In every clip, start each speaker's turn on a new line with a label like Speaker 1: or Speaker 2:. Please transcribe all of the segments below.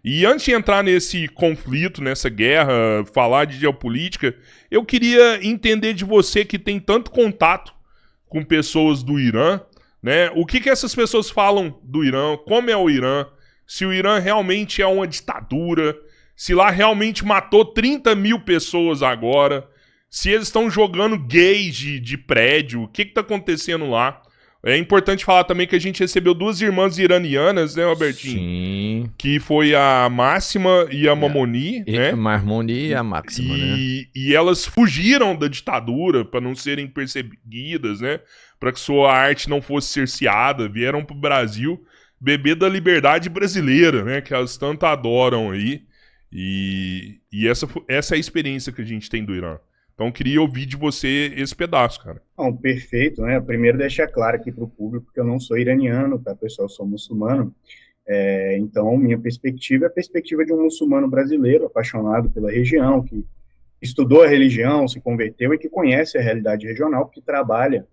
Speaker 1: E antes de entrar nesse conflito, nessa guerra, falar de geopolítica, eu queria entender de você que tem tanto contato com pessoas do Irã, né? O que essas pessoas falam do Irã, como é o Irã, se o Irã realmente é uma ditadura, se lá realmente matou 30 mil pessoas agora, se eles estão jogando gays de prédio, o que tá acontecendo lá? É importante falar também que a gente recebeu duas irmãs iranianas, né, Robertinho?
Speaker 2: Sim.
Speaker 1: Que foi a Máxima e a Mamoni,
Speaker 2: A
Speaker 1: né?
Speaker 2: Marmoni e a Máxima, né?
Speaker 1: E elas fugiram da ditadura para não serem perseguidas, né? Para que sua arte não fosse cerceada, vieram pro Brasil beber da liberdade brasileira, né? Que elas tanto adoram aí. E essa é a experiência que a gente tem do Irã. Então eu queria ouvir de você esse pedaço, cara.
Speaker 3: Bom, perfeito, né? Primeiro deixar claro aqui para o público que eu não sou iraniano, tá, pessoal? Eu sou muçulmano. Então, minha perspectiva é a perspectiva de um muçulmano brasileiro, apaixonado pela região, que estudou a religião, se converteu e que conhece a realidade regional, porque trabalha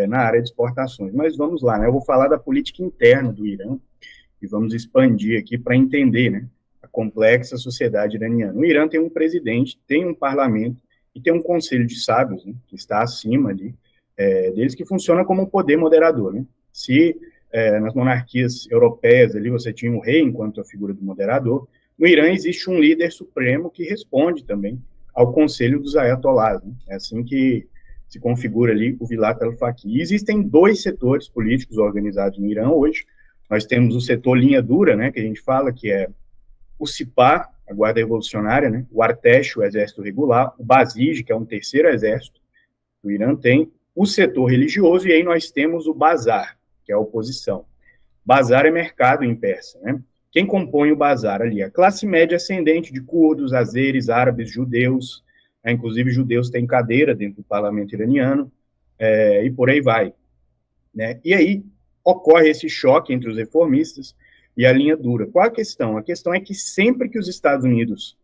Speaker 3: na área de exportações. Mas vamos lá, né? Eu vou falar da política interna do Irã e vamos expandir aqui para entender, né, a complexa sociedade iraniana. O Irã tem um presidente, tem um parlamento e tem um conselho de sábios, né, que está acima ali deles, que funciona como um poder moderador, né? Se nas monarquias europeias ali você tinha um rei enquanto a figura do moderador, no Irã existe um líder supremo que responde também ao conselho dos ayatollahs, né? É assim que se configura ali o Vilat al-Faqih. E existem dois setores políticos organizados no Irã hoje. Nós temos o setor linha dura, né, que a gente fala que é o Sipah, a Guarda Revolucionária, né, o Artesh, o Exército Regular, o Basij, que é um terceiro exército que o Irã tem, o setor religioso, e aí nós temos o Bazar, que é a oposição. Bazar é mercado em persa, né? Quem compõe o Bazar ali? A classe média ascendente de curdos, azeres, árabes, judeus, inclusive judeus têm cadeira dentro do parlamento iraniano, e por aí vai, né? E aí ocorre esse choque entre os reformistas e a linha dura. Qual a questão? A questão é que sempre que os Estados Unidos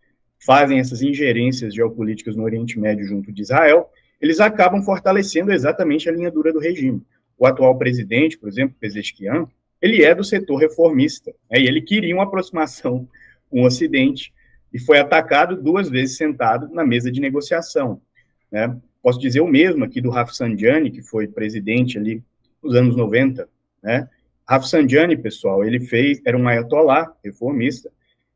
Speaker 3: fazem essas ingerências geopolíticas no Oriente Médio junto de Israel, eles acabam fortalecendo exatamente a linha dura do regime. O atual presidente, por exemplo, Pezeshkian, ele é do setor reformista, né, e ele queria uma aproximação com o Ocidente, e foi atacado 2 vezes sentado na mesa de negociação, né? Posso dizer o mesmo aqui do Rafsanjani, que foi presidente ali nos anos 90, né? Rafsanjani, pessoal, era um ayatollah reformista,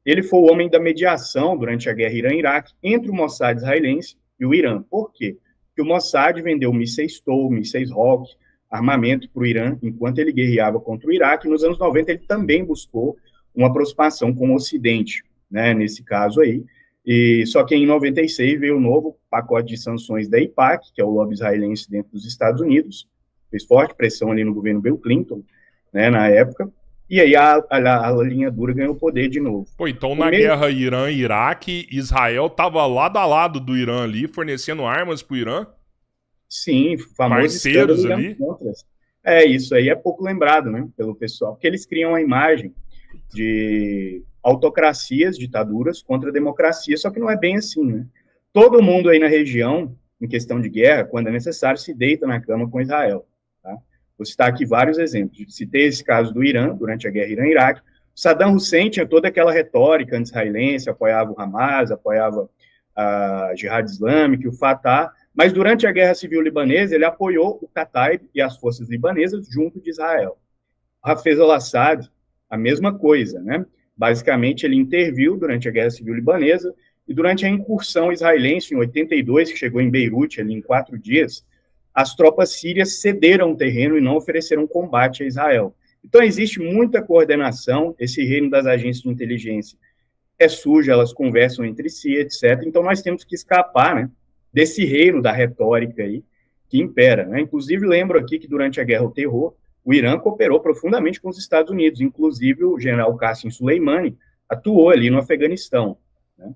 Speaker 3: ele foi o homem da mediação durante a guerra Irã-Iraque entre o Mossad israelense e o Irã. Por quê? Porque o Mossad vendeu mísseis TOW, mísseis Rock, armamento para o Irã, enquanto ele guerreava contra o Iraque. Nos anos 90, ele também buscou uma aproximação com o Ocidente, né, nesse caso aí. Só que em 96 veio o novo pacote de sanções da AIPAC, que é o lobby israelense dentro dos Estados Unidos, fez forte pressão ali no governo Bill Clinton, né, na época, e aí a linha dura ganhou poder de novo.
Speaker 1: Pô, então na guerra Irã-Iraque, Israel tava lado a lado do Irã ali, fornecendo armas pro Irã?
Speaker 3: Sim, famoso
Speaker 1: parceiros ali.
Speaker 3: Isso aí é pouco lembrado, né, pelo pessoal, porque eles criam a imagem de autocracias, ditaduras contra a democracia, só que não é bem assim, né? Todo mundo aí na região, em questão de guerra, quando é necessário, se deita na cama com Israel, tá? Vou citar aqui vários exemplos. Citei esse caso do Irã, durante a guerra Irã-Iraque. Saddam Hussein tinha toda aquela retórica anti-israelense, apoiava o Hamas, apoiava a Jihad Islâmica, o Fatah, mas durante a Guerra Civil Libanesa, ele apoiou o Kataib e as forças libanesas junto de Israel. Hafez al-Assad, a mesma coisa, né? Basicamente, ele interviu durante a Guerra Civil Libanesa e durante a incursão israelense, em 82, que chegou em Beirute, ali em 4 dias, as tropas sírias cederam o terreno e não ofereceram combate a Israel. Então, existe muita coordenação, esse reino das agências de inteligência é sujo, elas conversam entre si, etc. Então, nós temos que escapar, né, desse reino da retórica aí que impera, né? Inclusive, lembro aqui que durante a Guerra ao Terror, o Irã cooperou profundamente com os Estados Unidos, inclusive o general Qasem Soleimani atuou ali no Afeganistão, né?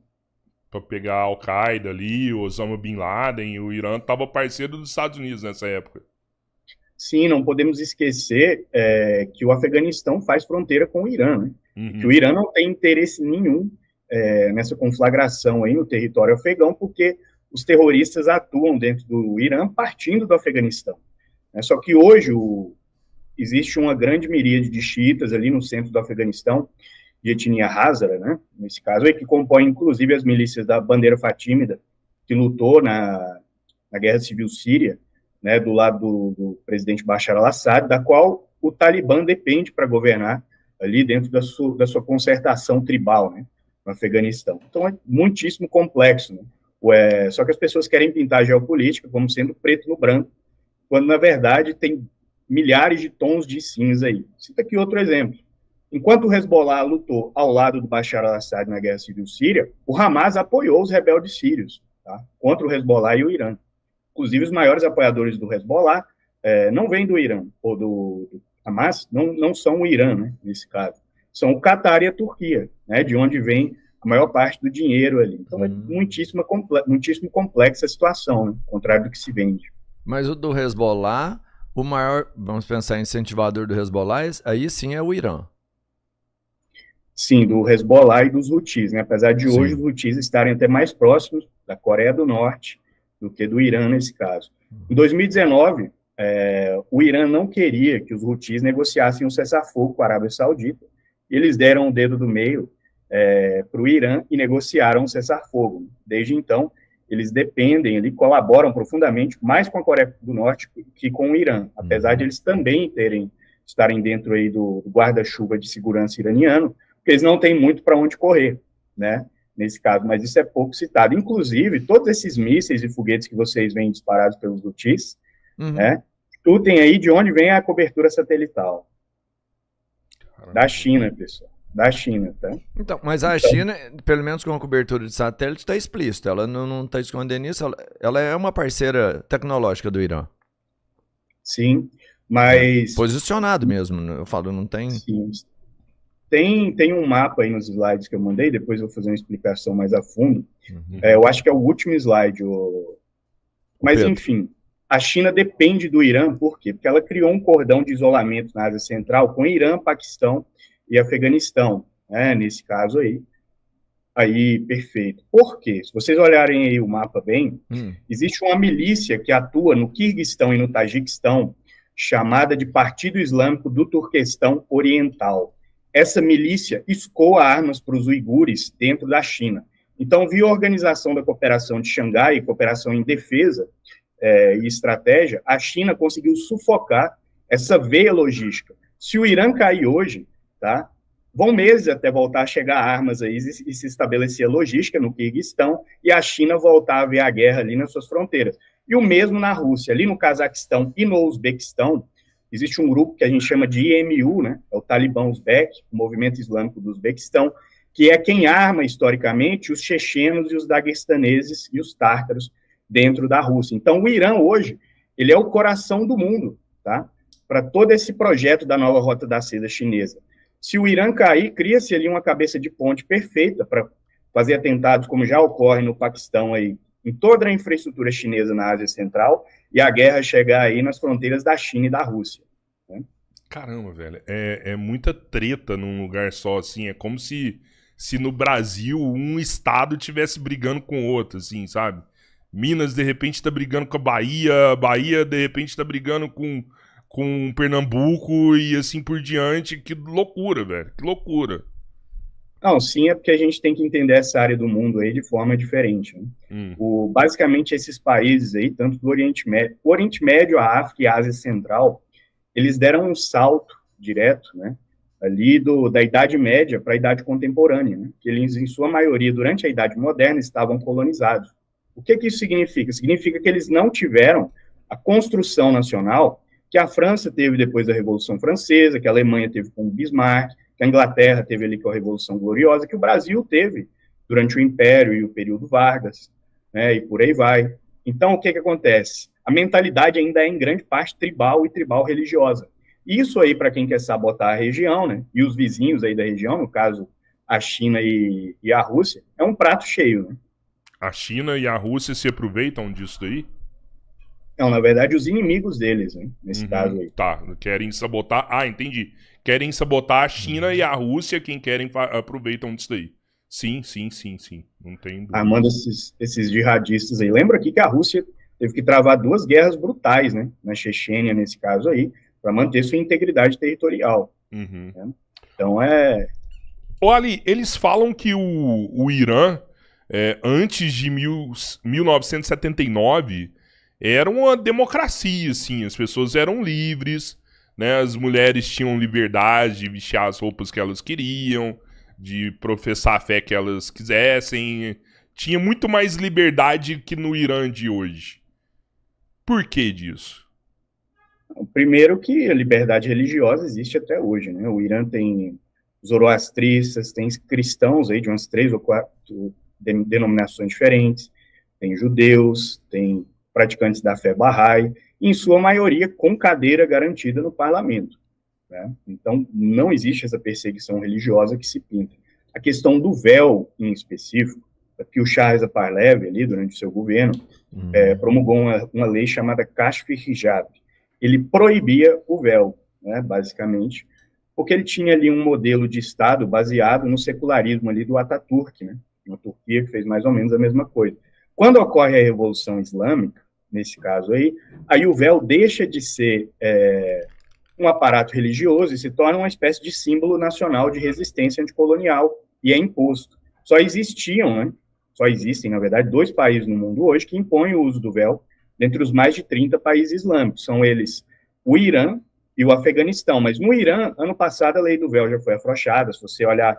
Speaker 1: Pra pegar a Al-Qaeda ali, o Osama Bin Laden, o Irã tava parceiro dos Estados Unidos nessa época.
Speaker 3: Sim, não podemos esquecer que o Afeganistão faz fronteira com o Irã, né?
Speaker 1: Uhum.
Speaker 3: Que o Irã não tem interesse nenhum nessa conflagração aí no território afegão, porque os terroristas atuam dentro do Irã partindo do Afeganistão, né? Só que hoje existe uma grande miríade de xiitas ali no centro do Afeganistão, de etnia Hazara, né, nesse caso, que compõe, inclusive, as milícias da Bandeira Fatímida, que lutou na Guerra Civil Síria, né, do lado do presidente Bashar al-Assad, da qual o Talibã depende para governar ali dentro da sua concertação tribal, né, no Afeganistão. Então, é muitíssimo complexo, né? Só que as pessoas querem pintar a geopolítica como sendo preto no branco, quando, na verdade, tem milhares de tons de cinza aí. Cita aqui outro exemplo. Enquanto o Hezbollah lutou ao lado do Bashar al-Assad na Guerra Civil Síria, o Hamas apoiou os rebeldes sírios, tá, contra o Hezbollah e o Irã. Inclusive, os maiores apoiadores do Hezbollah não vêm do Irã, ou do Hamas, não são o Irã, né, nesse caso. São o Catar e a Turquia, né, de onde vem a maior parte do dinheiro ali. Então, é muitíssimo complexa a situação, né, ao contrário do que se vende.
Speaker 2: Mas o do Hezbollah, o maior, vamos pensar, incentivador do Hezbollah, aí sim é o Irã.
Speaker 3: Sim, do Hezbollah e dos Houthis, né? Apesar de hoje os Houthis estarem até mais próximos da Coreia do Norte do que do Irã nesse caso. Em 2019, o Irã não queria que os Houthis negociassem um cessar-fogo com a Arábia Saudita, e eles deram o dedo do meio para o Irã e negociaram um cessar-fogo. Desde então, eles dependem, eles colaboram profundamente mais com a Coreia do Norte que com o Irã, apesar de eles também estarem dentro aí do guarda-chuva de segurança iraniano, porque eles não têm muito para onde correr, né, nesse caso, mas isso é pouco citado. Inclusive, todos esses mísseis e foguetes que vocês veem disparados pelos Houthis, né, tudo tem aí de onde vem a cobertura satelital. Da China, pessoal. Da China, tá?
Speaker 2: Então, mas a China, pelo menos com a cobertura de satélite, está explícito. Ela não está escondendo isso. Ela é uma parceira tecnológica do Irã.
Speaker 3: Sim, mas...
Speaker 2: Posicionado mesmo, eu falo, não tem...
Speaker 3: Sim. Tem um mapa aí nos slides que eu mandei, depois eu vou fazer uma explicação mais a fundo. Eu acho que é o último slide. Mas, enfim, a China depende do Irã, por quê? Porque ela criou um cordão de isolamento na Ásia Central com Irã, Paquistão e Afeganistão, né, nesse caso aí. Aí, perfeito. Por quê? Se vocês olharem aí o mapa bem, existe uma milícia que atua no Quirguistão e no Tajiquistão, chamada de Partido Islâmico do Turquestão Oriental. Essa milícia escoa armas para os uigures dentro da China. Então, via a Organização da Cooperação de Xangai, Cooperação em Defesa e Estratégia, a China conseguiu sufocar essa veia logística. Se o Irã cair hoje, tá, vão meses até voltar a chegar armas aí e se estabelecer a logística no Quirguistão e a China voltar a ver a guerra ali nas suas fronteiras. E o mesmo na Rússia, ali no Cazaquistão e no Uzbequistão, existe um grupo que a gente chama de IMU, né? É o Talibã Uzbek, o Movimento Islâmico do Uzbequistão, que é quem arma, historicamente, os chechenos e os daguestaneses e os tártaros dentro da Rússia. Então, o Irã, hoje, ele é o coração do mundo, tá? Para todo esse projeto da nova Rota da Seda chinesa. Se o Irã cair, cria-se ali uma cabeça de ponte perfeita para fazer atentados, como já ocorre no Paquistão, aí, em toda a infraestrutura chinesa na Ásia Central, e a guerra chegar aí nas fronteiras da China e da Rússia. Né?
Speaker 1: Caramba, velho, é muita treta num lugar só, assim, é como se no Brasil um estado tivesse brigando com outro, assim, sabe? Minas, de repente, tá brigando com a Bahia, de repente, tá brigando com Pernambuco e assim por diante. Que loucura, velho, que loucura.
Speaker 3: Não, sim, é porque a gente tem que entender essa área do mundo aí de forma diferente. Né? Basicamente, esses países aí, tanto do Oriente Médio, a África e a Ásia Central, eles deram um salto direto, né, ali da Idade Média para a Idade Contemporânea, né, que eles, em sua maioria, durante a Idade Moderna, estavam colonizados. O que isso significa? Significa que eles não tiveram a construção nacional que a França teve depois da Revolução Francesa, que a Alemanha teve com o Bismarck, que a Inglaterra teve ali com a Revolução Gloriosa, que o Brasil teve durante o Império e o período Vargas, né, e por aí vai. Então, o que acontece? A mentalidade ainda é, em grande parte, tribal e tribal religiosa. Isso aí, para quem quer sabotar a região, né, e os vizinhos aí da região, no caso, a China e a Rússia, é um prato cheio. Né?
Speaker 1: A China e a Rússia se aproveitam disso daí?
Speaker 3: Não, na verdade, os inimigos deles, né, nesse caso aí.
Speaker 1: Tá, querem sabotar... Ah, entendi. Querem sabotar a China e a Rússia, quem querem aproveitam disso daí. Sim. Não tem dúvida.
Speaker 3: Armando esses jihadistas aí. Lembra aqui que a Rússia teve que travar 2 guerras brutais, né, na Chechênia, nesse caso aí, para manter sua integridade territorial. Né? Então,
Speaker 1: Ô, Ali, eles falam que o Irã, antes de 1979, era uma democracia, assim, as pessoas eram livres, né, as mulheres tinham liberdade de vestir as roupas que elas queriam, de professar a fé que elas quisessem, tinha muito mais liberdade que no Irã de hoje. Por que disso?
Speaker 3: Primeiro que a liberdade religiosa existe até hoje, né? O Irã tem zoroastristas, tem cristãos aí de umas 3 ou 4 denominações diferentes, tem judeus, tem praticantes da fé Bahá'í, e em sua maioria com cadeira garantida no parlamento, né? Então, não existe essa perseguição religiosa que se pinta. A questão do véu, em específico, é que o Shah Reza Pahlavi, ali, durante o seu governo, promulgou uma lei chamada Kashf Hijab. Ele proibia o véu, né, basicamente, porque ele tinha ali um modelo de Estado baseado no secularismo ali do Ataturk, né, uma Turquia que fez mais ou menos a mesma coisa. Quando ocorre a Revolução Islâmica, nesse caso aí o véu deixa de ser um aparato religioso e se torna uma espécie de símbolo nacional de resistência anticolonial, e é imposto. Só existem, na verdade, 2 países no mundo hoje que impõem o uso do véu, dentre os mais de 30 países islâmicos. São eles o Irã e o Afeganistão. Mas no Irã, ano passado, a lei do véu já foi afrouxada. Se você olhar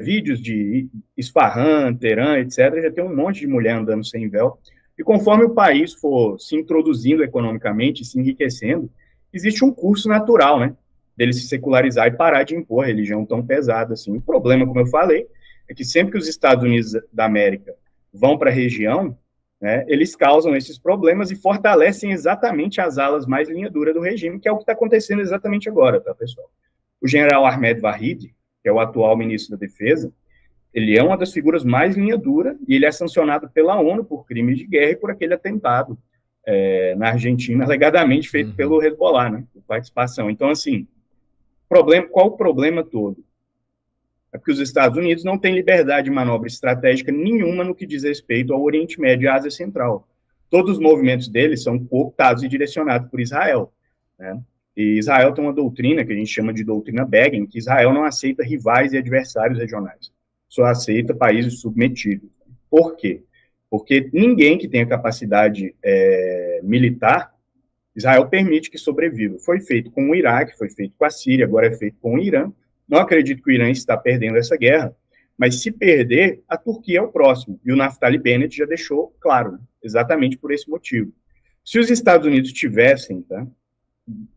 Speaker 3: vídeos de Isfahan, Teherã, etc., já tem um monte de mulher andando sem véu. E conforme o país for se introduzindo economicamente, se enriquecendo, existe um curso natural, né, dele se secularizar e parar de impor a religião tão pesada assim. O problema, como eu falei, é que sempre que os Estados Unidos da América vão para a região, né, eles causam esses problemas e fortalecem exatamente as alas mais linha dura do regime, que é o que está acontecendo exatamente agora, tá, pessoal? O general Ahmed Vahid, que é o atual ministro da Defesa, ele é uma das figuras mais linha dura e ele é sancionado pela ONU por crimes de guerra e por aquele atentado na Argentina, alegadamente feito pelo Hezbollah, né, por participação. Então, assim, qual o problema todo? É porque os Estados Unidos não têm liberdade de manobra estratégica nenhuma no que diz respeito ao Oriente Médio e à Ásia Central. Todos os movimentos deles são cooptados e direcionados por Israel, né? E Israel tem uma doutrina que a gente chama de doutrina Begin, que Israel não aceita rivais e adversários regionais, só aceita países submetidos. Por quê? Porque ninguém que tenha capacidade militar, Israel permite que sobreviva. Foi feito com o Iraque, foi feito com a Síria, agora é feito com o Irã. Não acredito que o Irã está perdendo essa guerra, mas se perder, a Turquia é o próximo. E o Naftali Bennett já deixou claro, né? Exatamente por esse motivo. Se os Estados Unidos tivessem, tá,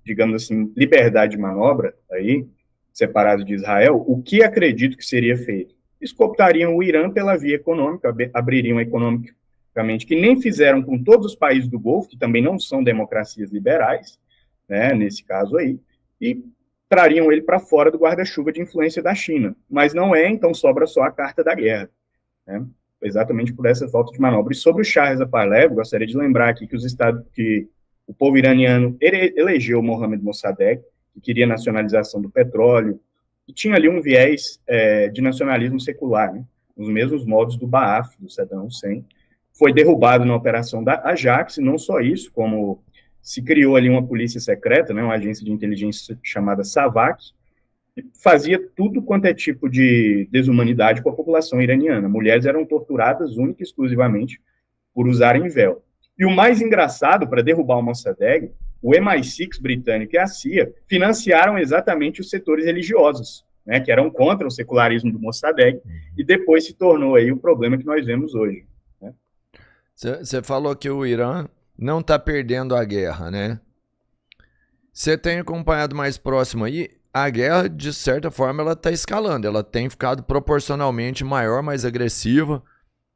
Speaker 3: digamos assim, liberdade de manobra, aí, separado de Israel, o que acredito que seria feito? Eles cooptariam o Irã pela via econômica, abririam economicamente, que nem fizeram com todos os países do Golfo, que também não são democracias liberais, né, nesse caso aí, e trariam ele para fora do guarda-chuva de influência da China. Mas não é, então sobra só a carta da guerra, né? Exatamente por essa falta de manobra. E sobre o Shah Reza Pahlavi, gostaria de lembrar aqui que o povo iraniano elegeu Mohammad Mossadegh, que queria a nacionalização do petróleo, e tinha ali um viés de nacionalismo secular, né? Os mesmos modos do Ba'ath, do Saddam Hussein. Foi derrubado na operação da Ajax, e não só isso, como se criou ali uma polícia secreta, né, uma agência de inteligência chamada SAVAK, que fazia tudo quanto é tipo de desumanidade com a população iraniana. Mulheres eram torturadas única e exclusivamente por usarem véu. E o mais engraçado, para derrubar o Mossadegh, o MI6 britânico e a CIA financiaram exatamente os setores religiosos, né, que eram contra o secularismo do Mossadegh, e depois se tornou aí o problema que nós vemos hoje.
Speaker 2: Você falou que o Irã não está perdendo a guerra, né? Você tem acompanhado mais próximo aí, a guerra, de certa forma, ela está escalando, ela tem ficado proporcionalmente maior, mais agressiva,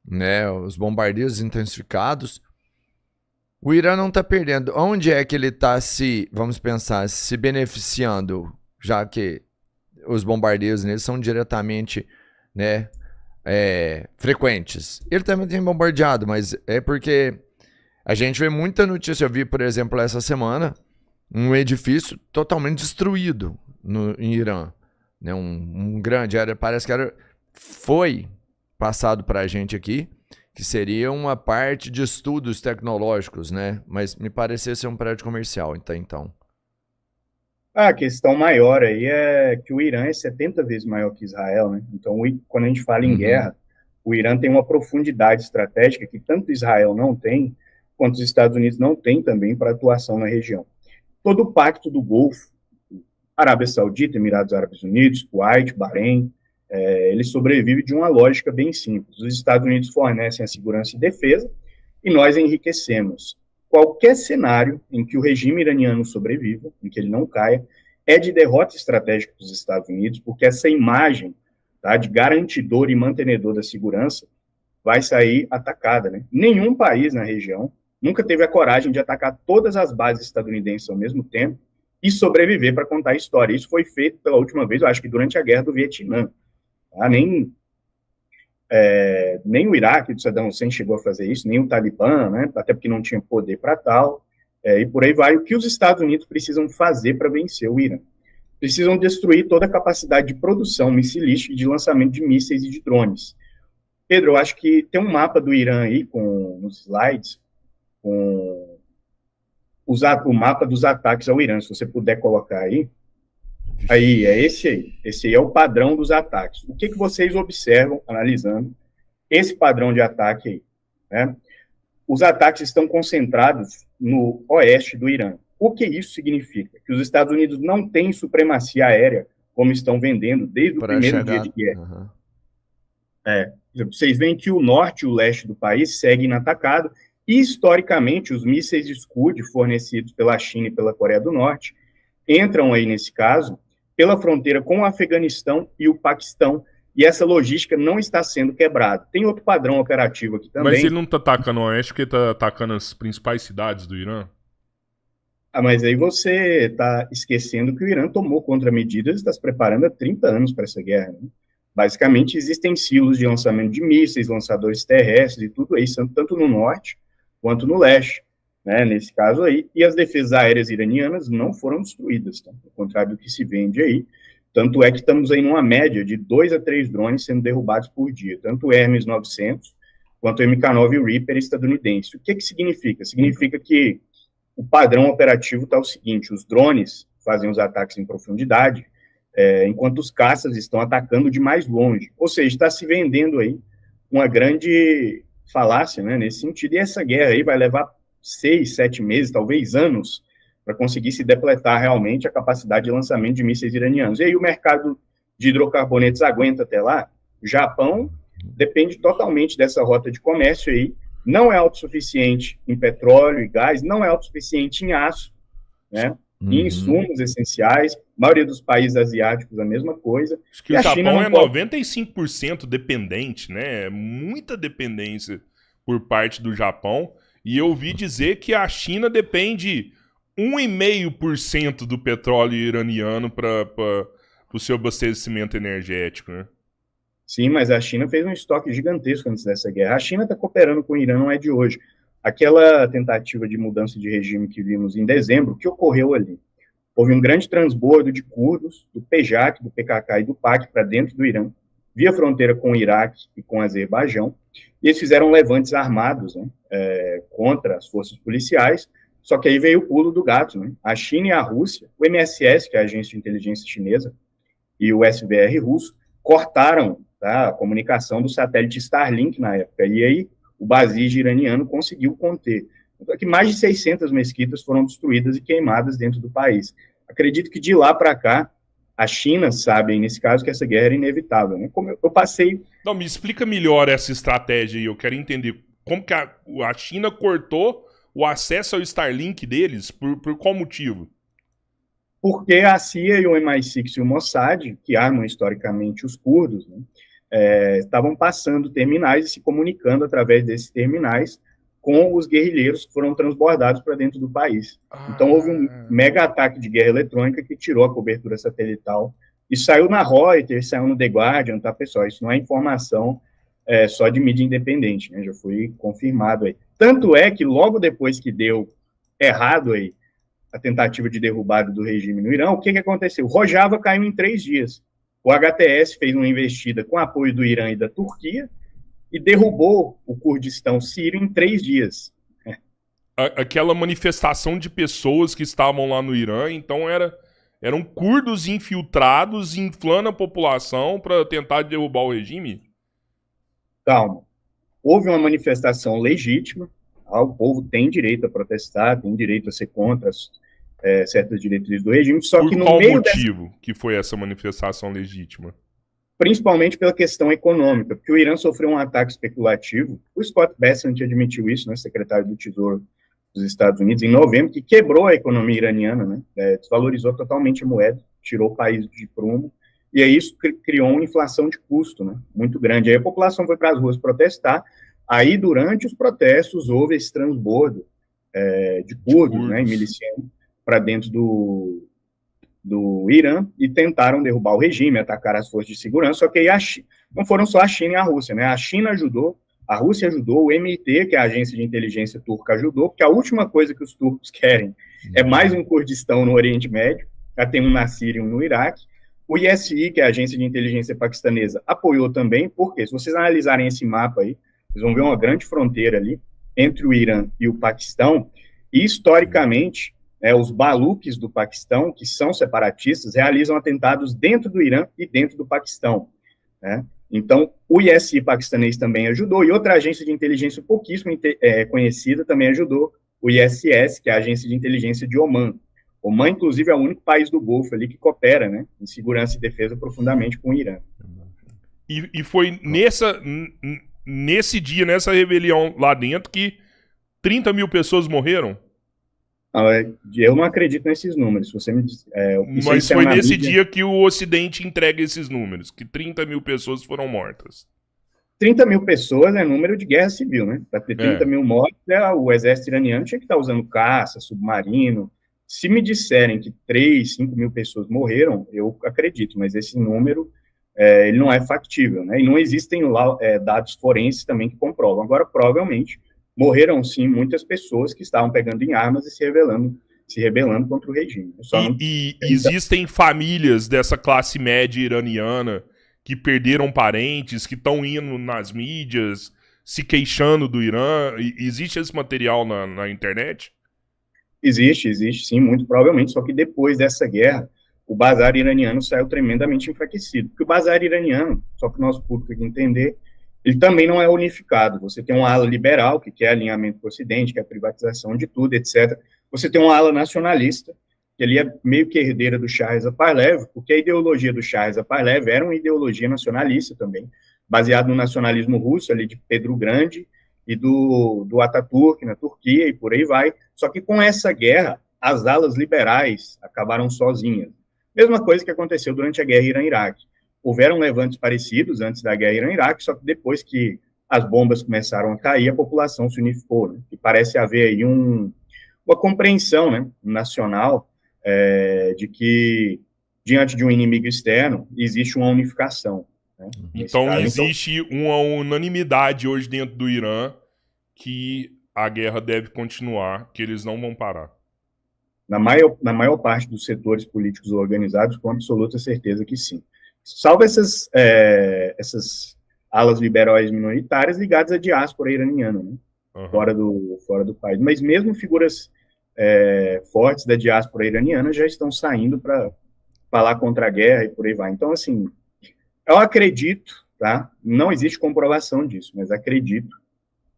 Speaker 2: né? Os bombardeios intensificados. O Irã não está perdendo. Onde é que ele está vamos pensar, se beneficiando, já que os bombardeios neles são diretamente, né, frequentes? Ele também tem bombardeado, mas é porque a gente vê muita notícia. Eu vi, por exemplo, essa semana, um edifício totalmente destruído em Irã, né? Um grande, parece que foi passado para a gente aqui, que seria uma parte de estudos tecnológicos, né? Mas me parecia ser um prédio comercial, então.
Speaker 3: A questão maior aí é que o Irã é 70 vezes maior que Israel, né? Então, quando a gente fala em guerra, o Irã tem uma profundidade estratégica que tanto Israel não tem, quanto os Estados Unidos não têm também para atuação na região. Todo o pacto do Golfo, Arábia Saudita, Emirados Árabes Unidos, Kuwait, Bahrein, ele sobrevive de uma lógica bem simples. Os Estados Unidos fornecem a segurança e defesa e nós enriquecemos. Qualquer cenário em que o regime iraniano sobreviva, em que ele não caia, é de derrota estratégica dos Estados Unidos, porque essa imagem, tá, de garantidor e mantenedor da segurança vai sair atacada, né? Nenhum país na região nunca teve a coragem de atacar todas as bases estadunidenses ao mesmo tempo e sobreviver para contar a história. Isso foi feito pela última vez, eu acho que durante a Guerra do Vietnã. Tá? Nem o Iraque do Saddam Hussein chegou a fazer isso, nem o Talibã, né? Até porque não tinha poder para tal, e por aí vai. O que os Estados Unidos precisam fazer para vencer o Irã? Precisam destruir toda a capacidade de produção missilística e de lançamento de mísseis e de drones. Pedro, eu acho que tem um mapa do Irã aí, nos slides, com o mapa dos ataques ao Irã, se você puder colocar aí. Aí, é esse aí. Esse aí é o padrão dos ataques. O que vocês observam, analisando esse padrão de ataque aí? Né? Os ataques estão concentrados no oeste do Irã. O que isso significa? Que os Estados Unidos não têm supremacia aérea, como estão vendendo desde o primeiro dia de guerra. Vocês veem que o norte e o leste do país seguem inatacado. Historicamente, os mísseis Scud fornecidos pela China e pela Coreia do Norte entram aí, nesse caso, pela fronteira com o Afeganistão e o Paquistão, e essa logística não está sendo quebrada. Tem outro padrão operativo aqui também.
Speaker 1: Mas ele não está atacando o oeste porque está atacando as principais cidades do Irã?
Speaker 3: Mas aí você está esquecendo que o Irã tomou contramedidas e está se preparando há 30 anos para essa guerra, né? Basicamente, existem silos de lançamento de mísseis, lançadores terrestres e tudo isso, tanto no norte quanto no leste, né, nesse caso aí, e as defesas aéreas iranianas não foram destruídas, tá? Ao contrário do que se vende aí, tanto é que estamos aí numa média de 2 a 3 drones sendo derrubados por dia, tanto o Hermes 900 quanto o MK9 Reaper estadunidense. O que significa? Significa que o padrão operativo está o seguinte: os drones fazem os ataques em profundidade, enquanto os caças estão atacando de mais longe. Ou seja, está se vendendo aí uma grande falácia, né, nesse sentido, e essa guerra aí vai levar 6, 7 meses, talvez anos, para conseguir se depletar realmente a capacidade de lançamento de mísseis iranianos. E aí o mercado de hidrocarbonetos aguenta até lá? O Japão depende totalmente dessa rota de comércio aí, não é autossuficiente em petróleo e gás, não é autossuficiente em aço, né? Em insumos essenciais, a maioria dos países asiáticos a mesma coisa.
Speaker 1: Acho que o Japão é 95% dependente, né? Muita dependência por parte do Japão. E eu ouvi dizer que a China depende 1,5% do petróleo iraniano para o seu abastecimento energético, né?
Speaker 3: Sim, mas a China fez um estoque gigantesco antes dessa guerra. A China está cooperando com o Irã, não é de hoje. Aquela tentativa de mudança de regime que vimos em dezembro, o que ocorreu ali? Houve um grande transbordo de curdos, do PJAK, do PKK e do PAK para dentro do Irã, via fronteira com o Iraque e com o Azerbaijão, e eles fizeram levantes armados, né, contra as forças policiais, só que aí veio o pulo do gato, né? A China e a Rússia, o MSS, que é a agência de inteligência chinesa, e o SBR russo, cortaram, tá, a comunicação do satélite Starlink na época, e aí o Basij iraniano conseguiu conter. Então, que mais de 600 mesquitas foram destruídas e queimadas dentro do país. Acredito que de lá para cá, a China sabe, nesse caso, que essa guerra era inevitável, né? Como eu passei...
Speaker 1: Não, me explica melhor essa estratégia aí, eu quero entender como que a China cortou o acesso ao Starlink deles, por qual motivo?
Speaker 3: Porque a CIA e o MI6 e o Mossad, que armam historicamente os curdos, né, estavam passando terminais e se comunicando através desses terminais com os guerrilheiros que foram transbordados para dentro do país. Então houve um mega ataque de guerra eletrônica que tirou a cobertura satelital e saiu na Reuters, saiu no The Guardian, tá, pessoal? Isso não é informação só de mídia independente, né? Já foi confirmado aí. Tanto é que logo depois que deu errado aí a tentativa de derrubada do regime no Irã, o que aconteceu? O Rojava caiu em 3 dias. O HTS fez uma investida com apoio do Irã e da Turquia e derrubou o Kurdistão sírio em 3 dias.
Speaker 1: Aquela manifestação de pessoas que estavam lá no Irã, então era Eram curdos infiltrados inflando a população para tentar derrubar o regime?
Speaker 3: Calma. Houve uma manifestação legítima, tá? O povo tem direito a protestar, tem direito a ser contra certas diretrizes do regime, só que no
Speaker 1: Por qual
Speaker 3: meio
Speaker 1: motivo que foi essa manifestação legítima?
Speaker 3: Principalmente pela questão econômica, porque o Irã sofreu um ataque especulativo. O Scott Bessent admitiu isso, né, secretário do Tesouro dos Estados Unidos, em novembro, que quebrou a economia iraniana, né, desvalorizou totalmente a moeda, tirou o país de prumo, e aí isso criou uma inflação de custo, né, muito grande. Aí a população foi para as ruas protestar, aí durante os protestos houve esse transbordo de curdos, né, e milicianos para dentro do Irã e tentaram derrubar o regime, atacar as forças de segurança, só que aí não foram só a China e a Rússia, né? A China ajudou, a Rússia ajudou, o MIT, que é a agência de inteligência turca, ajudou, porque a última coisa que os turcos querem é mais um Kurdistão no Oriente Médio, já tem um na Síria e um no Iraque. O ISI, que é a agência de inteligência paquistanesa, apoiou também, porque se vocês analisarem esse mapa aí, vocês vão ver uma grande fronteira ali entre o Irã e o Paquistão, e historicamente os baluques do Paquistão, que são separatistas, realizam atentados dentro do Irã e dentro do Paquistão, né? Então, o ISI paquistanês também ajudou, e outra agência de inteligência pouquíssimo conhecida também ajudou, o ISS, que é a agência de inteligência de Oman. Oman, inclusive, é o único país do Golfo ali que coopera, né, em segurança e defesa profundamente com o Irã.
Speaker 1: E foi nesse dia, nessa rebelião lá dentro, que 30 mil pessoas morreram?
Speaker 3: Eu não acredito nesses números. Se você me diz,
Speaker 1: mas foi nesse dia que o Ocidente entrega esses números, que 30 mil pessoas foram mortas.
Speaker 3: 30 mil pessoas é número de guerra civil, né? Para ter 30 mil mortos, o exército iraniano tinha que estar usando caça, submarino. Se me disserem que 3, 5 mil pessoas morreram, eu acredito, mas esse número ele não é factível, né? E não existem dados forenses também que comprovam. Agora, provavelmente, morreram, sim, muitas pessoas que estavam pegando em armas e se rebelando contra o regime.
Speaker 1: Existem famílias dessa classe média iraniana que perderam parentes, que estão indo nas mídias, se queixando do Irã. Existe esse material na internet?
Speaker 3: Existe, sim, muito provavelmente. Só que depois dessa guerra, o bazar iraniano saiu tremendamente enfraquecido. Porque o bazar iraniano, só para o nosso público tem que entender, ele também não é unificado. Você tem uma ala liberal, que quer alinhamento com o Ocidente, que é a privatização de tudo, etc. Você tem uma ala nacionalista, que ali é meio que herdeira do Shah Reza Pahlavi, porque a ideologia do Shah Reza Pahlavi era uma ideologia nacionalista também, baseada no nacionalismo russo, ali de Pedro Grande, e do Ataturk, na Turquia, e por aí vai. Só que com essa guerra, as alas liberais acabaram sozinhas. Mesma coisa que aconteceu durante a guerra Irã-Iraque. Houveram levantes parecidos antes da guerra Irã-Iraque, só que depois que as bombas começaram a cair, a população se unificou, né? E parece haver aí uma compreensão, né, nacional de que, diante de um inimigo externo, existe uma unificação. Né?
Speaker 1: Então existe uma unanimidade hoje dentro do Irã que a guerra deve continuar, que eles não vão parar.
Speaker 3: Na maior parte dos setores políticos organizados, com absoluta certeza que sim. Salvo essas alas liberais minoritárias ligadas à diáspora iraniana, né? Fora do país. Mas mesmo figuras fortes da diáspora iraniana já estão saindo para falar contra a guerra e por aí vai. Então, assim, eu acredito, tá? Não existe comprovação disso, mas acredito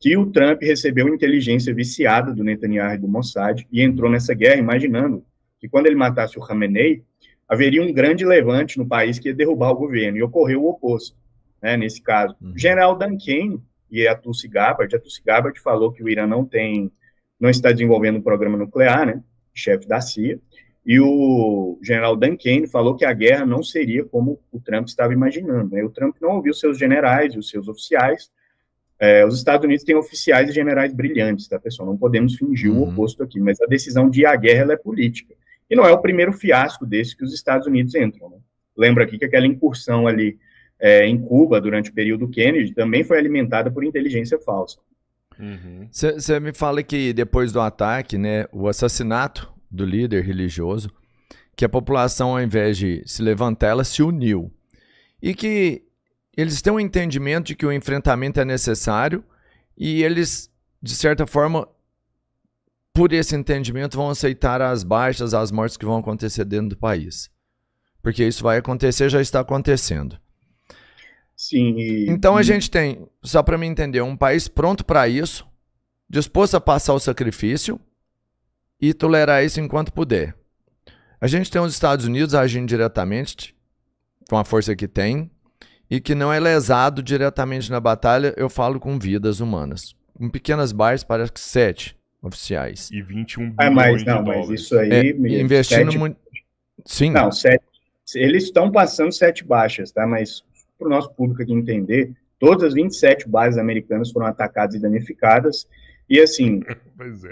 Speaker 3: que o Trump recebeu inteligência viciada do Netanyahu e do Mossad e entrou nessa guerra imaginando que quando ele matasse o Khamenei, haveria um grande levante no país que ia derrubar o governo, e ocorreu o oposto, né, nesse caso. O general Dan Kane e a Tulsi Gabbard falou que o Irã não está desenvolvendo um programa nuclear, né, chefe da CIA, e o general Dan Kane falou que a guerra não seria como o Trump estava imaginando, né. O Trump não ouviu seus generais e os seus oficiais. Os Estados Unidos têm oficiais e generais brilhantes, tá, pessoal? Não podemos fingir o oposto aqui, mas a decisão de ir à guerra ela é política. E não é o primeiro fiasco desse que os Estados Unidos entram, né? Lembra aqui que aquela incursão ali em Cuba, durante o período Kennedy, também foi alimentada por inteligência falsa.
Speaker 2: Você me fala que depois do ataque, né, o assassinato do líder religioso, que a população, ao invés de se levantar, ela se uniu. E que eles têm um entendimento de que o enfrentamento é necessário e eles, de certa forma, por esse entendimento, vão aceitar as baixas, as mortes que vão acontecer dentro do país. Porque isso vai acontecer, já está acontecendo.
Speaker 3: Sim.
Speaker 2: Então a gente tem, só para me entender, um país pronto para isso, disposto a passar o sacrifício e tolerar isso enquanto puder. A gente tem os Estados Unidos agindo diretamente, com a força que tem, e que não é lesado diretamente na batalha, eu falo com vidas humanas. Com pequenas baixas, parece que 7 oficiais.
Speaker 1: E 21 bilhões de dólares.
Speaker 3: Mas isso aí...
Speaker 2: investindo muito... Sim.
Speaker 3: Não, 7... Eles estão passando 7 baixas, tá? Mas para o nosso público aqui entender, todas as 27 bases americanas foram atacadas e danificadas. E assim,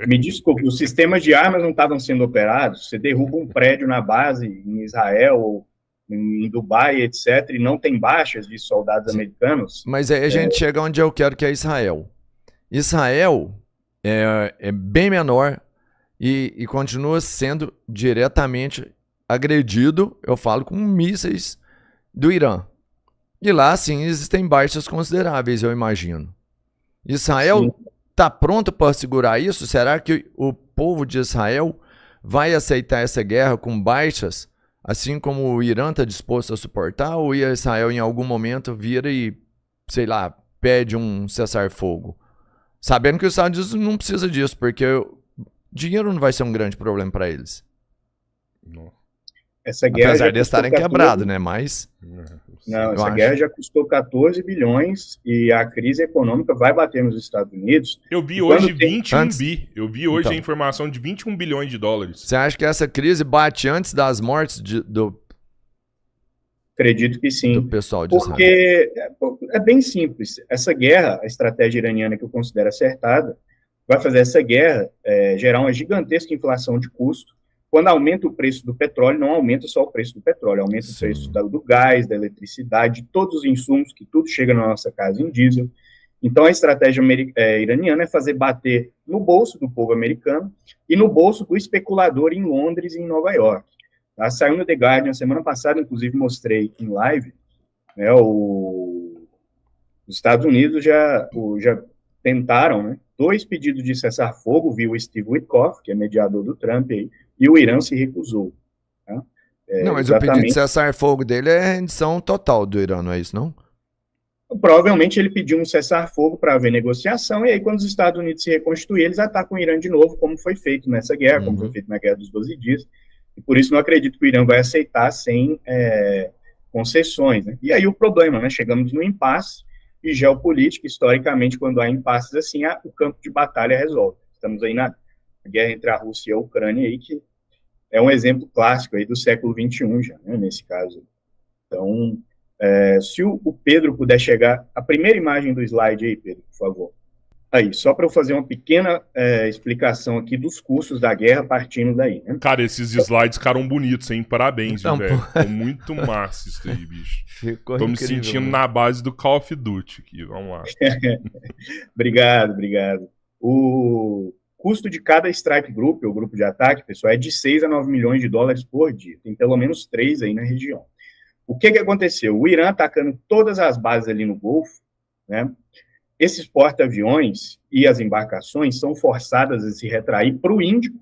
Speaker 3: me desculpe, os sistemas de armas não estavam sendo operados. Você derruba um prédio na base em Israel ou em Dubai, etc., e não tem baixas de soldados americanos.
Speaker 2: Mas aí a gente chega onde eu quero, que é Israel. Israel é bem menor e continua sendo diretamente agredido, eu falo, com mísseis do Irã. E lá, sim, existem baixas consideráveis, eu imagino. Israel está pronto para segurar isso? Será que o povo de Israel vai aceitar essa guerra com baixas, assim como o Irã está disposto a suportar? Ou Israel, em algum momento, vira e, sei lá, pede um cessar-fogo? Sabendo que os Estados Unidos não precisa disso, porque dinheiro não vai ser um grande problema para eles.
Speaker 3: Não. Essa guerra
Speaker 2: apesar de estarem quebrados, né? Mas...
Speaker 3: Não, essa guerra já custou 14 bilhões e a crise econômica vai bater nos Estados Unidos.
Speaker 1: Eu vi hoje 21 bi. Eu vi hoje a informação de 21 bilhões de dólares.
Speaker 2: Você acha que essa crise bate antes das mortes
Speaker 3: Acredito que sim.
Speaker 2: Do pessoal de Israel?
Speaker 3: Porque é bem simples. Essa guerra, a estratégia iraniana que eu considero acertada, vai fazer essa guerra gerar uma gigantesca inflação de custo. Quando aumenta o preço do petróleo, não aumenta só o preço do petróleo, aumenta o preço do gás, da eletricidade, de todos os insumos, que tudo chega na nossa casa em diesel. Então, a estratégia iraniana é fazer bater no bolso do povo americano e no bolso do especulador em Londres e em Nova York. Tá? Saiu no The Guardian, semana passada, inclusive, mostrei em live, né, os Estados Unidos já tentaram, né, 2 pedidos de cessar-fogo, viu o Steve Witkoff, que é mediador do Trump, aí, e o Irã se recusou. Tá?
Speaker 2: Não, mas o pedido de cessar-fogo dele é rendição total do Irã, não é isso, não?
Speaker 3: Provavelmente ele pediu um cessar-fogo para haver negociação, e aí quando os Estados Unidos se reconstituir, eles atacam o Irã de novo, como foi feito nessa guerra, como foi feito na Guerra dos 12 Dias, e por isso não acredito que o Irã vai aceitar sem concessões. Né? E aí o problema, né? Chegamos no impasse, e geopolítica, historicamente, quando há impasses assim, o campo de batalha resolve. Estamos aí na guerra entre a Rússia e a Ucrânia, aí, que é um exemplo clássico aí do século XXI já, né, nesse caso. Então, se o Pedro puder chegar... A primeira imagem do slide aí, Pedro, por favor. Aí, só para eu fazer uma pequena explicação aqui dos custos da guerra partindo daí, né?
Speaker 1: Cara, esses slides ficaram bonitos, hein? Parabéns, então, velho. Ficou muito massa isso aí, bicho.
Speaker 2: Ficou
Speaker 1: Tô
Speaker 2: incrível,
Speaker 1: me sentindo
Speaker 2: né?
Speaker 1: na base do Call of Duty aqui, vamos lá.
Speaker 3: Obrigado. O custo de cada strike group, ou grupo de ataque, pessoal, é de 6 a 9 milhões de dólares por dia. Tem pelo menos 3 aí na região. O que aconteceu? O Irã atacando todas as bases ali no Golfo, né? Esses porta-aviões e as embarcações são forçadas a se retrair para o Índico,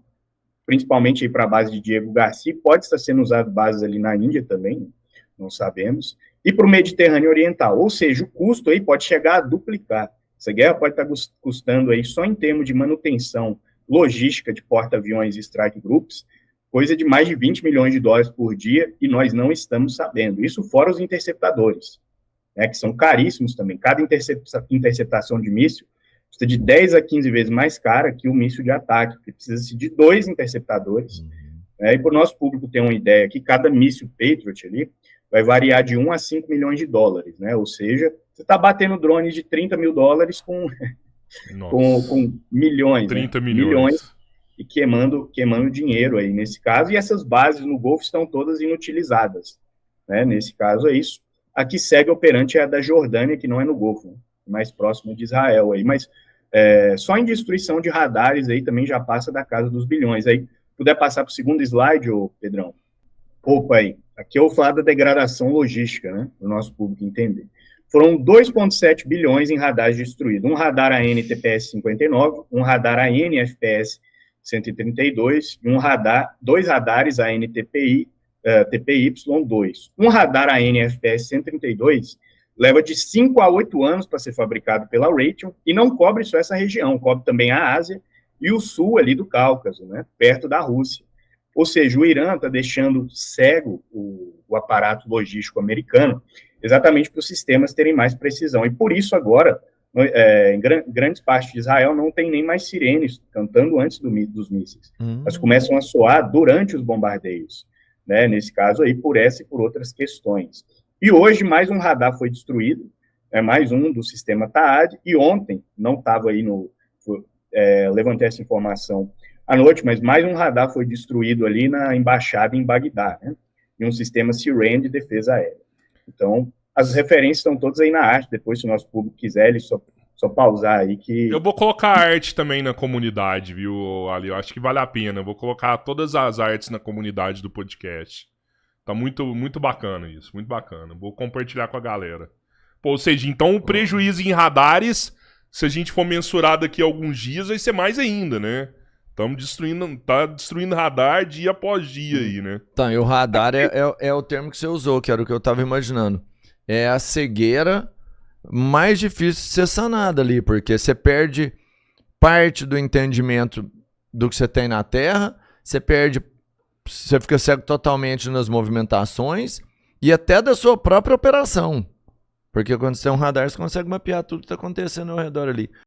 Speaker 3: principalmente para a base de Diego Garcia, pode estar sendo usado bases ali na Índia também, não sabemos, e para o Mediterrâneo Oriental, ou seja, o custo aí pode chegar a duplicar. Essa guerra pode estar custando aí, só em termos de manutenção logística de porta-aviões e strike groups, coisa de mais de 20 milhões de dólares por dia, e nós não estamos sabendo. Isso fora os interceptadores, né, que são caríssimos também. Cada interceptação de míssil custa de 10 a 15 vezes mais cara que o míssil de ataque, porque precisa-se de 2 interceptadores. Né, e para o nosso público ter uma ideia aqui, cada míssil Patriot ali vai variar de 1 a 5 milhões de dólares, né? Ou seja, você está batendo drones de 30 mil dólares com milhões.
Speaker 1: 30
Speaker 3: né?
Speaker 1: milhões.
Speaker 3: E queimando dinheiro aí nesse caso, e essas bases no Golfo estão todas inutilizadas, né? Nesse caso é isso. A que segue operante é a da Jordânia, que não é no Golfo, né? Mais próximo de Israel aí, mas só em destruição de radares aí também já passa da casa dos bilhões. Aí, puder passar para o segundo slide, ô Pedrão. Opa, aí. Aqui eu vou falar da degradação logística, né? Para o nosso público entender. Foram 2,7 bilhões em radares destruídos. Um radar AN TPS-59, um radar AN FPS 132 e dois radares AN-TPY 2. Um radar AN-FPS 132 leva de 5 a 8 anos para ser fabricado pela Raytheon e não cobre só essa região, cobre também a Ásia e o sul ali do Cáucaso, né, perto da Rússia. Ou seja, o Irã está deixando cego o aparato logístico americano exatamente para os sistemas terem mais precisão. E por isso agora, em grandes partes de Israel, não tem nem mais sirenes cantando antes dos mísseis. Elas começam a soar durante os bombardeios, né, nesse caso aí, por essa e por outras questões. E hoje, mais um radar foi destruído, mais um do sistema TAAD, e ontem, não estava aí levantei essa informação à noite, mas mais um radar foi destruído ali na embaixada em Bagdá, né, em um sistema Siren de defesa aérea. Então, as referências estão todas aí na arte, depois, se o nosso público quiser, ele só pausar aí que...
Speaker 1: Eu vou colocar a arte também na comunidade, viu, Ali? Eu acho que vale a pena. Eu vou colocar todas as artes na comunidade do podcast. Tá muito, muito bacana isso, muito bacana. Vou compartilhar com a galera. Pô, ou seja, então o prejuízo em radares, se a gente for mensurar daqui a alguns dias, vai ser mais ainda, né? Tá destruindo radar dia após dia aí, né?
Speaker 2: Então, e o radar é o termo que você usou, que era o que eu tava imaginando. É a cegueira mais difícil de ser sanada ali, porque você perde parte do entendimento do que você tem na Terra, você fica cego totalmente nas movimentações e até da sua própria operação. Porque quando você tem um radar, você consegue mapear tudo que está acontecendo ao redor ali.